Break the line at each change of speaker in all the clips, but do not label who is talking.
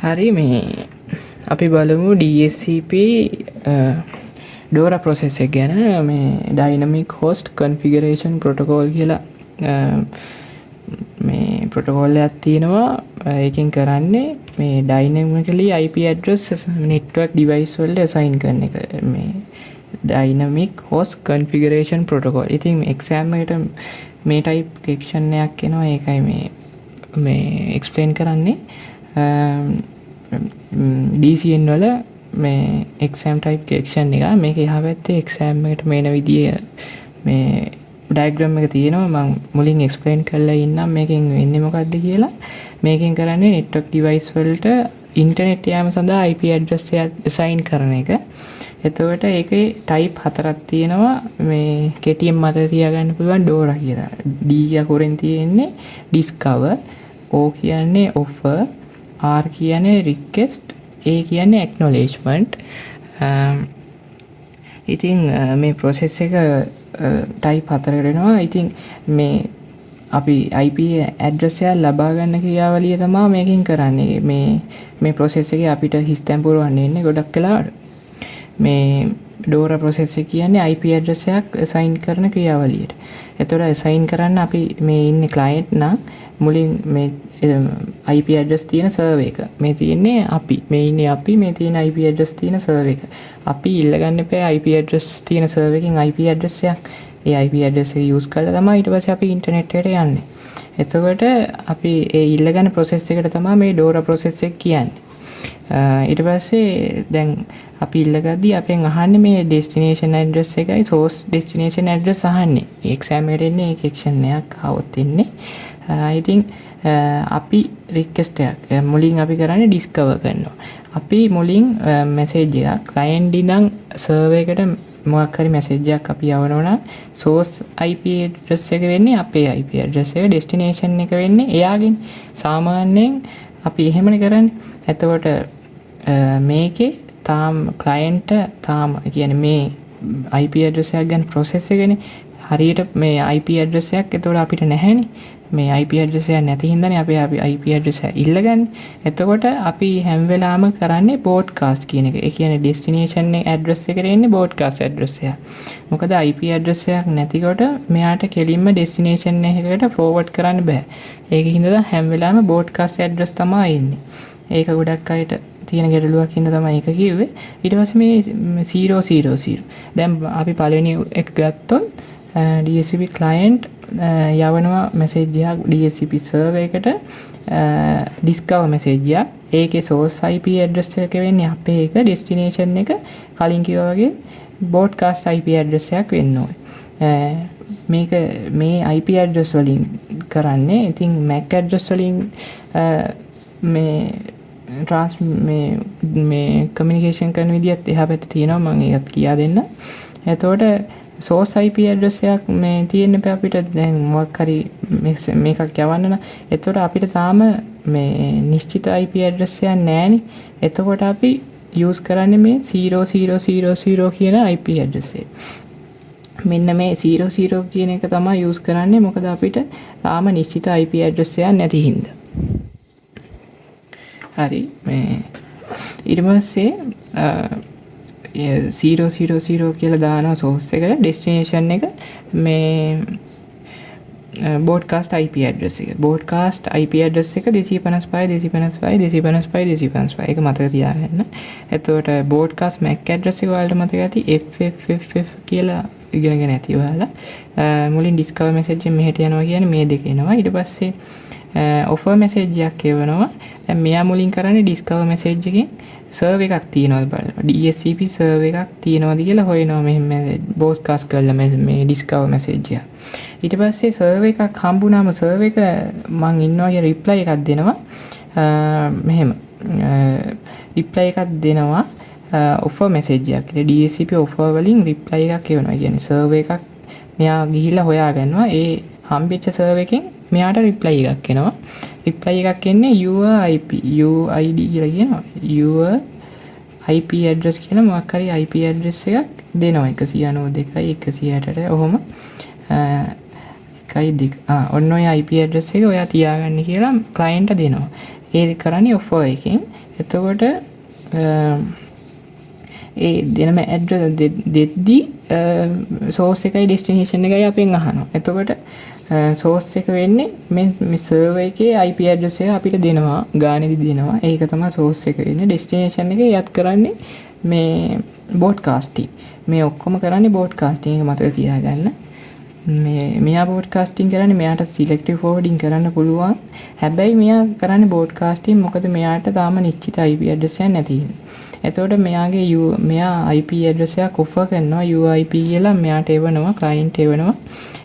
හරි මේ අපි බලමු DSCP ඩෝරා ප්‍රොසෙස් එක ගැන. මේ ඩයිනමික් හොස්ට් කන්ෆිගරේෂන් ප්‍රොටෝකෝල් කියලා මේ ප්‍රොටෝකෝල් එකක් තියෙනවා. ඒකෙන් කරන්නේ මේ dynamically IP address network device වලට assign කරන එක. මේ ඩයිනමික් හොස්ට් කන්ෆිගරේෂන් ප්‍රොටෝකෝල්. ඉතින් එක්සෑම් එකට මේ ටයිප් සෙක්ෂන් එකක් එනවා. ඒකයි මේ එක්ස්ප්ලেইন කරන්නේ. DCN වල මේ එක්සෑම් ටයිප් කෙක්ෂන් එක. මේක එහා පැත්තේ එක්සෑම් එකට මේන විදිය මේ ඩයග්‍රෑම් එක තියෙනවා. මම මුලින් එක්ස්ප්ලেইন කරලා ඉන්නම් මේකෙන් වෙන්නේ මොකක්ද කියලා. මේකෙන් කරන්නේ නෙට්වර්ක් ඩිවයිස් වලට ඉන්ටර්නෙට් යාම සඳහා IP ඇඩ්‍රස් එක assign කරන එක. එතකොට ඒකේ ටයිප් හතරක් තියෙනවා. මේ කෙටියෙන් මතක තියාගන්න පුළුවන් ඩෝරා කියලා. D අකුරෙන් තියෙන්නේ discover, O කියන්නේ offer, R කියන්නේ request, A කියන්නේ acknowledgement. ඉතින් මේ process එක type හතරකට වෙනවා. ඉතින් මේ අපි IP address එක ලබා ගන්න ක්‍රියාවලිය තමයි මේකෙන් කරන්නේ. මේ process එකේ අපිට හිස්තැන් පුරවන්න ඉන්නේ ගොඩක් වෙලාවට. මේ ඩෝරා process එක කියන්නේ IP address එකක් assign කරන ක්‍රියාවලියට. එතකොට assign කරන්න අපි මේ ඉන්නේ client නම් මුලින් මේ IP address තියෙන server එක. මේ තියෙන්නේ අපි. මේ ඉන්නේ අපි. මේ තියෙන IP address තියෙන server එක. අපි ඉල්ලගන්න එපා IP address තියෙන server එකෙන් IP address එකක්. ඒ IP address එක use කරලා තමයි ඊට පස්සේ අපි internet එකට යන්නේ. එතකොට අපි ඒ ඉල්ලගන්න process එකට තමයි මේ DORA process එක කියන්නේ. ඊට පස්සේ දැන් අපි ඉල්ලගද්දී අපෙන් අහන්නේ මේ destination address එකයි source destination address අහන්නේ. exam එකට එන්නේ ඒක section එකක් આવොත් ඉන්නේ. ඉතින් අපි request එකක් මුලින් අපි කරන්නේ discover කරනවා. අපි මුලින් message එකක් client ඉඳන් server එකට මොකක් හරි message එකක් අපි යවනවා නම් source IP address එක වෙන්නේ අපේ IP address එක, destination එක වෙන්නේ එයාගෙන්. සාමාන්‍යයෙන් අපි එහෙමනේ කරන්නේ. එතකොට මේකේ තාම client තාම කියන්නේ මේ IP address එක ගැන process එකනේ. හරියට මේ IP address එකක් එතකොට අපිට නැහැනේ. මේ IP address එක නැති හින්දානේ අපි IP address එක ඉල්ලගන්නේ. එතකොට අපි හැම වෙලාවම කරන්නේ broadcast කියන එක. ඒ කියන්නේ destination address එකට එන්නේ broadcast address එක. මොකද IP address එකක් නැතිකොට මෙයාට කෙලින්ම destination එකකට forward කරන්න බෑ. ඒකින් හින්දා හැම වෙලාවම broadcast address තමයි එන්නේ. ඒක ගොඩක් අයට තියෙන ගැටලුවක් හින්දා තමයි ඒක කිව්වේ. ඊට පස්සේ මේ 000 දැන් අපි පළවෙනි එක ගත්තොත් DSCP client යවනවා message එකක් DSCP server එකට discover message එකක්. ඒකේ source IP address එක වෙන්නේ අපේ එක, destination එක කලින් කිව්වා වගේ broadcast IP address එකක් වෙන්න ඕනේ. මේක මේ IP address වලින් කරන්නේ. ඉතින් MAC address වලින් මේ communication කරන විදිහත් එහා පැත්තේ තියෙනවා. මම ඒකත් කියා දෙන්න. එතකොට source IP address එකක් මේ තියෙන්න බෑ අපිට. දැන් මොකක් හරි මේකක් යවන්න නම් එතකොට අපිට තාම මේ නිශ්චිත IP address එකක් නැහැනේ. එතකොට අපි use කරන්නේ මේ 0000 කියන IP address එක. මෙන්න මේ 00 කියන එක තමයි use කරන්නේ. මොකද අපිට තාම නිශ්චිත IP address එකක් නැති හින්දා. හරි මේ ඊට පස්සේ 000 කියලා දානවා source එකට, destination එක මේ broadcast IP address එක. broadcast IP address එක 255 ඒක මතක තියාගන්න. එතකොට broadcast MAC address එක වලට මතක ඇති FFFF කියලා ඉගෙනගෙන ඇති ඔයාලා. මුලින් discover message එක මෙහෙට යනවා කියන්නේ මේ දෙක එනවා. ඊට පස්සේ offer message එකක් එවනවා. දැන් මෙයා මුලින් කරන්නේ discover message එකෙන් server එකක් තියනවාද බලනවා. DSCP server එකක් තියනවාද කියලා හොයනවා. මෙහෙම broadcast කරලා මේ discover message එක. ඊට පස්සේ server එකක් හම්බුනාම server එක මං ඉන්නවා කියලා reply එකක් දෙනවා. මෙහෙම reply එකක් දෙනවා offer message එකක්. DSCP offer වලින් reply එකක් එවනවා. කියන්නේ server එකක් මෙයා ගිහිල්ලා හොයා ගන්නවා. ඒ හම්බෙච්ච server එකෙන් මෙයාට reply එකක් එනවා. reply එකක් එන්නේ your IP UID කියලා කියනවා. your IP address කියලා මොකක් හරි IP address එකක් දෙනවා. 192.168 ඔහොම 1.2 ඔන්න ඔය IP address එක ඔයා තියාගන්න කියලා client දෙනවා. ඒ කරන්නේ ඔෆර් එකෙන්. එතකොට ඒ දෙනම ඇඩ්‍රස් දෙද්දී සෝස් එකයි ඩෙස්ටිනේෂන් එකයි අපෙන් අහනවා. එතකොට සෝස් එක වෙන්නේ මේ සර්වර් එකේ IP ඇඩ්‍රස් එක අපිට දෙනවා, ගානෙදි දෙනවා. ඒක තමයි සෝස් එක වෙන්නේ. ඩෙස්ටිනේෂන් එක යත් කරන්නේ මේ බෝඩ්කාස්ටිං. මේ ඔක්කොම කරන්නේ බෝඩ්කාස්ටිං එක මතක තියාගන්න. මෙයා බෝඩ්කාස්ටිං කරන්නේ මෙයාට සිලෙක්ටිව් ෆෝවර්ඩින් කරන්න පුළුවන්. හැබැයි මෙයා කරන්නේ බෝඩ්කාස්ටිං මොකද මෙයාට තාම නිශ්චිත IP ඇඩ්‍රස් එකක් නැති හින්දා. එතකොට මෙයා IP ඇඩ්‍රස් එකක් ඔෆර් කරනවා UIP කියලා මෙයාට එවනවා, ක්ලයන්ට් එවනවා.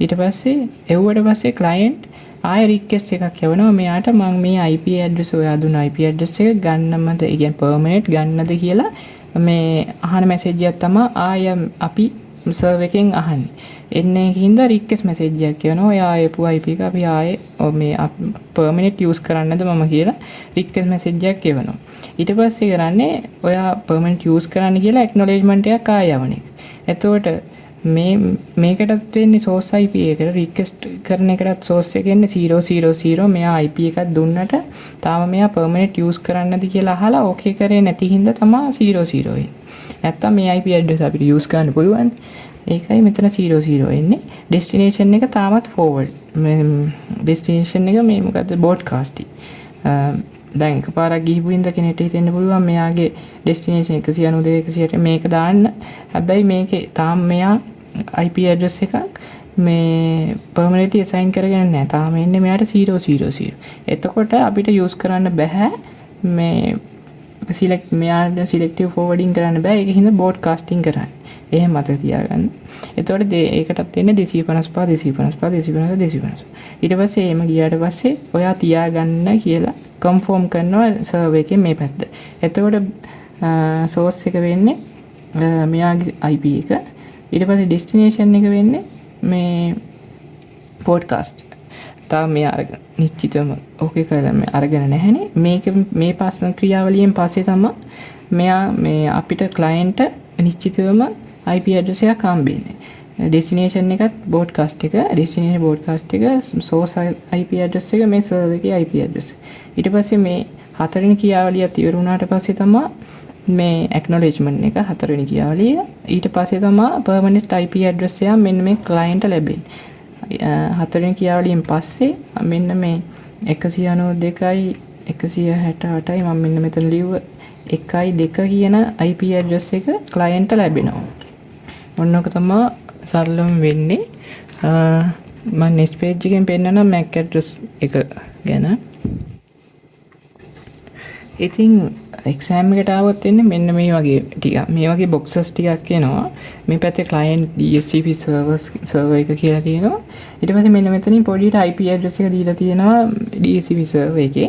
ඊට පස්සේ එව්වට පස්සේ ක්ලයන්ට් ආයෙ රික්වෙස්ට් එකක් යවනවා මෙයාට මම මේ IP ඇඩ්‍රස් ඔයා දුන්න IP ඇඩ්‍රස් එක ගන්නමද, ඒ කියන්නේ පර්මනන්ට් ගන්නද කියලා මේ අහන මැසේජ් එකක් තමයි ආයෙ අපි සර්වර් එකෙන් අහන්නේ. එන්නේ හින්දා රික්වෙස්ට් මැසේජ් එකක් යවනවා. ඔයා ආයෙපු IP එක අපි ආයෙ මේ පර්මනන්ට් යූස් කරන්නද මම කියලා රික්වෙස්ට් මැසේජ් එකක් එවනවා. ඊට පස්සේ කරන්නේ ඔයා පර්මනන්ට් යූස් කරන්න කියලා ඇක්නොලෙජ්මන්ට් එකක් ආයෙ යවන එක. එතකොට මේකටත් වෙන්නේ සෝස් IP එකට රික්වෙස්ට් කරන එකටත් සෝස් එක එන්නේ 000 මෙයා IP එකක් දුන්නට තාම මෙයා පර්මනන්ට් යූස් කරන්නද කියලා අහලා ඕකේ කරේ නැති හින්දා තමයි 00 එන්නේ. නැත්තම් මේ IP ඇඩ්‍රස් අපිට යූස් කරන්න පුළුවන්. ඒකයි මෙතන 00 එන්නේ. ඩෙස්ටිනේෂන් එක තාමත් ෆෝවර්ඩ්. ඩෙස්ටිනේෂන් එක මේ මොකද්ද බෝඩ්කාස්ටිං. දැන් එකපාරක් ගිහිපු හින්දා කෙනෙක්ට හිතෙන්න පුළුවන් මෙයාගේ ඩෙස්ටිනේෂන් 192 160 මේක දාන්න. හැබැයි මේකේ තාම මෙයා IP ඇඩ්‍රස් එකක් මේ පර්මනන්ට්ලි assign කරගෙන නැහැ. තාම එන්නේ මෙයාට 000. එතකොට අපිට යූස් කරන්න බෑ මේ මෙයාට සිලෙක්ටිව් ෆෝවර්ඩින් කරන්න බෑ. ඒක හින්දා බෝඩ්කාස්ටිං කරන්නේ. එහෙම මතක තියාගන්න. එතකොට ඒකටත් එන්නේ 255. ඊට පස්සේ එහෙම ගියාට පස්සේ ඔයා තියාගන්න කියලා කන්ෆර්ම් කරනවා සර්වර් එකේ මේ පැත්ත. එතකොට සෝස් එක වෙන්නේ මෙයාගේ IP එක. ඊට පස්සේ ඩෙස්ටිනේෂන් එක වෙන්නේ මේ පොඩ්කාස්ට්. තාම මෙයා අරගෙන නිශ්චිතවම ඕකේ කරලා මේ අරගෙන නැහැනේ. මේ පාසන ක්‍රියාවලියෙන් පස්සේ තමයි මෙයා මේ අපිට ක්ලයන්ට් නිශ්චිතවම IP ඇඩ්‍රස් එකක් හම්බෙන්නේ. ඩෙස්ටිනේෂන් එකත් බෝඩ්කාස්ට් එක, ඩෙස්ටිනේෂන් බෝඩ්කාස්ට් එක, සෝස් IP ඇඩ්‍රස් එක, මේ සර්වර් එකේ IP ඇඩ්‍රස්. ඊට පස්සේ මේ හතරවෙනි ක්‍රියාවලියත් ඉවර වුණාට පස්සේ තමයි මේ ඇක්නොලෙජ්මන්ට් එක හතරවෙනි ක්‍රියාවලිය. ඊට පස්සේ තමයි පර්මනන්ට් IP ඇඩ්‍රස් එක මෙන්න මේ ක්ලයන්ට් ලැබෙන්නේ. හතරවෙනි ක්‍රියාවලියෙන් පස්සේ මෙන්න මේ 192යි 168යි මම මෙන්න මෙතන ලියුව 1.2 කියන IP ඇඩ්‍රස් එක ක්ලයන්ට් ලැබෙනවා. ඔන්න ඔක තමයි සරලවම වෙන්නේ. මම next page එකෙන් පෙන්නනම් MAC address එක ගැන. ඉතින් exam එකට ආවොත් එන්නේ මෙන්න මේ වගේ ටික. මේ වගේ boxes ටිකක් එනවා. මේ පැත්තේ client DHCP server එක කියලා තියෙනවා. ඊට පස්සේ මෙන්න මෙතනින් පොඩියට IP address එක දීලා තියෙනවා DHCP server එකේ.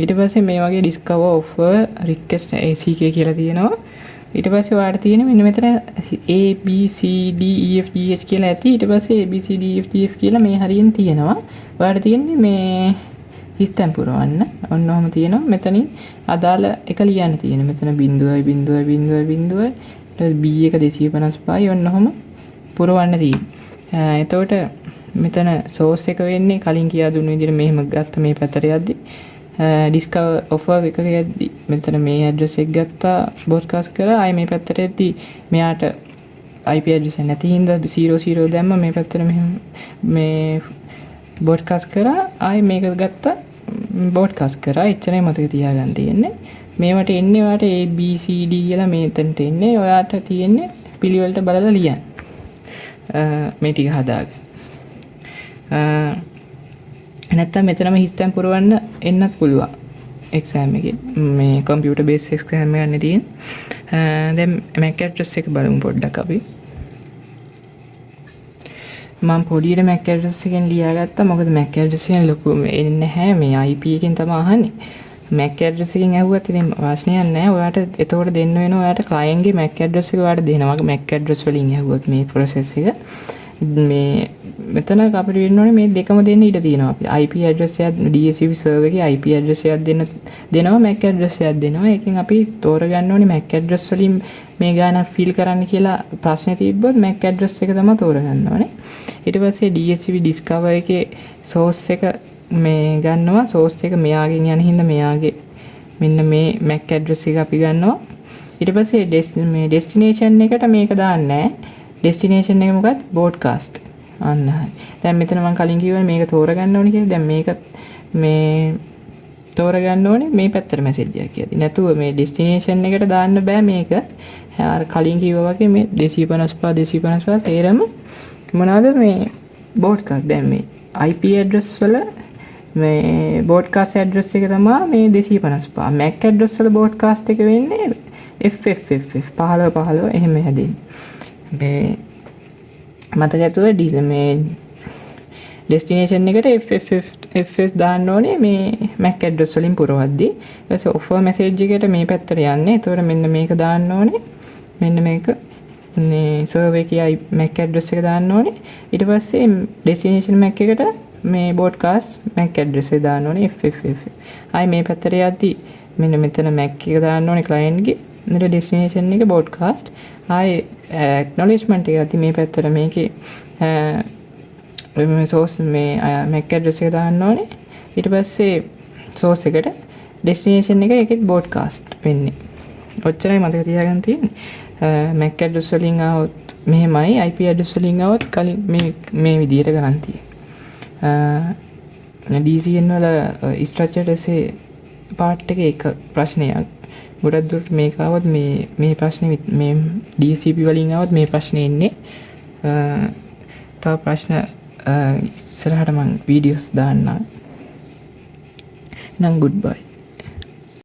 ඊට පස්සේ මේ වගේ discover offer request ACK කියලා තියෙනවා. ඊට පස්සේ ඔයාලට තියෙන්නේ මෙන්න මෙතන A B C D E F G H කියලා ඇති. ඊට පස්සේ A B C D E F G H කියලා මේ හරියෙන් තියෙනවා. ඔයාලට තියෙන්නේ මේ හිස්තැන් පුරවන්න. ඔන්න ඔහම තියෙනවා. මෙතනින් අදාළ එක ලියන්න තියෙනවා. මෙතන 0.0.0.0 B එක 255යි ඔන්න ඔහම පුරවන්න තියෙන්නේ. එතකොට මෙතන source එක වෙන්නේ කලින් කියා දුන්න විදිහට මෙහෙම ගත්ත මේ පැත්තට යද්දි discover offer එක යද්දි මෙතන මේ address එක ගත්තා broadcast කරා. ආයේ මේ පැත්තට යද්දි මෙයාට IP address නැති හින්දා 00 දැම්ම මේ පැත්තට මෙහෙම මේ broadcast කරා. ආයේ මේක ගත්තා broadcast කරා. එච්චරයි මතක තියාගන්න තියෙන්නේ. මේවට එන්නේ ඔයාලට A B C D කියලා මෙතනට එන්නේ. ඔයාලට තියෙන්නේ පිළිවෙලට බලලා ලියන්න. මේ ටික හදාගන්න. නැත්තම් මෙතනම හිස්තැන් පුරවන්න එන්නත් පුළුවන් එක්සෑම් එකේ. මේ කම්පියුටර් බේස් එක්සෑම් එකක් නේ තියෙන්නේ. දැන් MAC address එක බලමු පොඩ්ඩක් අපි. මම පොඩියට MAC address එකෙන් ලියාගත්තා. මොකද MAC address එකෙන් ලොකු එන්නේ නැහැ. මේ IP එකෙන් තමයි අහන්නේ. MAC address එකෙන් ඇහුවත් ඉතින් ප්‍රශ්නයක් නැහැ. ඔයාලට එතකොට දෙන්න වෙනවා ඔයාලට client ගේ MAC address එක ඔයාලට දෙනවා. MAC address වලින් ඇහුවොත් මේ process එක මේ මෙතන අපිට වෙන්න ඕනේ මේ දෙකම දෙන්න ඉඩ තියෙනවා. අපි IP address එකක් DHCP server එකේ IP address එකක් දෙනවා MAC address එකක් දෙනවා. ඒකෙන් අපි තෝරගන්න ඕනේ MAC address වලින් මේ ගාන fill කරන්න කියලා ප්‍රශ්නේ තිබ්බොත් MAC address එක තමයි තෝරගන්න ඕනේ. ඊට පස්සේ DHCP discover එකේ source එක මේ ගන්නවා සෝස් එක මෙයාගෙන් යන හින්දා මෙයාගේ මෙන්න මේ MAC address එක අපි ගන්නවා. ඊට පස්සේ මේ destination එකට මේක දාන්නේ නැහැ. destination එක මොකක්ද? broadcast. අන්න හරි. දැන් මෙතන මම කලින් කිව්වා මේක තෝරගන්න ඕනේ කියලා. දැන් මේක මේ තෝරගන්න ඕනේ මේ පැත්තට මැසේජ් එකක් කියදී. නැතුව මේ destination එකට දාන්න බෑ මේක. අර කලින් කිව්වා වගේ මේ 255 තේරම මොනවාද මේ broadcast. දැන් මේ IP address වල මේ broadcast address එක තමයි මේ 255. MAC address වල broadcast එක වෙන්නේ FFFF 15 එහෙම හැදෙන්නේ. මේ මතක ඇතුව මේ destination එකට FF දාන්න ඕනේ මේ MAC address වලින් පුරවද්දී. ඊට පස්සේ offer message එකට මේ පැත්තට යන්නේ. ඒතකොට මෙන්න මේක දාන්න ඕනේ. මෙන්න මේක මේ server එකේ MAC address එක දාන්න ඕනේ. ඊට පස්සේ destination MAC එකට මේ broadcast MAC address එක දාන්න ඕනේ FFF. ආයි මේ පැත්තට යද්දී මෙන්න මෙතන MAC එක දාන්න ඕනේ client ගේ. ඊට destination එක broadcast. ආයි acknowledgement එක යද්දී මේ පැත්තට මේකේ මේ source මේ MAC address එක දාන්න ඕනේ. ඊට පස්සේ source එකට destination එක එකෙත් broadcast වෙන්නේ. ඔච්චරයි මතක තියාගන්න තියෙන්නේ. MAC address වලින් આવොත් මෙහෙමයි, IP address වලින් આવොත් කලින් මේ විදියට ගන්න තියෙන්නේ. DCN වල structured essay part එකේ එක ප්‍රශ්නයක්. ගොඩක් දුරට මේක આવොත් මේ ප්‍රශ්නේ මේ DCP වලින් આવොත් මේ ප්‍රශ්නේ එන්නේ. තව ප්‍රශ්න ඉස්සරහට මම වීඩියෝස් දාන්නම්. නම් goodbye.